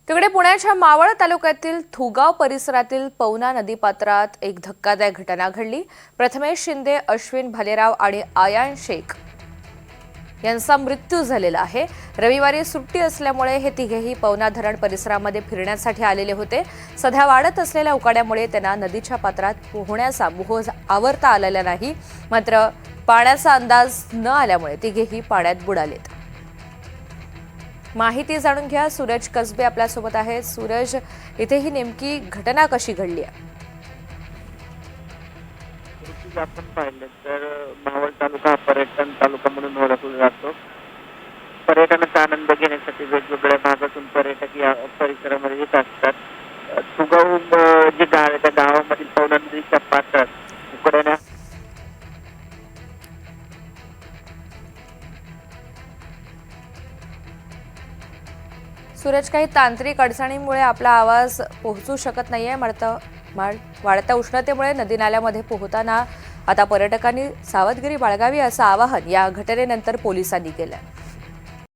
तिकडे पुण्याच्या मावळ तालुक्यातील थुगाव परिसरातील पवना नदीपात्रात एक धक्कादायक घटना घडली। प्रथमेश शिंदे, अश्विन भालेराव आणि आयान शेख यांचा मृत्यू झालेला आहे। रविवारी सुट्टी असल्यामुळे हे तिघेही पवना धरण परिसरामध्ये फिरण्यासाठी आलेले होते। सध्या वाढत असलेल्या उकाड्यामुळे त्यांना नदीच्या पात्रात पोहण्याचा मोह आवरता आलेला नाही। मात्र पाण्याचा अंदाज न आल्यामुळे तिघेही पाण्यात बुडालेत। माहिती जाणून घ्या, सूरज कसबे आपल्या सोबत आहे। सूरज, इथे ही नेमकी घटना कशी घडली आहे? आपण पाहिलं तर मावळ तालुका पर्यटन तालुका म्हणून ओळखला जातो। पर्यटनाचा आनंद घेण्यासाठी वेगवेगळ्या भागातून पर्यटक या परिसरामध्ये येत असतात। तुगाव जे गाव आहे त्या गावामधील पवना नदीच्या पात्रात उकड्याने सूरज, काही तांत्रिक अडचणीमुळे आपला आवाज पोहोचू शकत नाहीये। वाढत्या उष्णतेमुळे नदी नाल्यामध्ये पोहताना आता पर्यटकांनी सावधगिरी बाळगावी असं आवाहन या घटनेनंतर पोलिसांनी केलंय।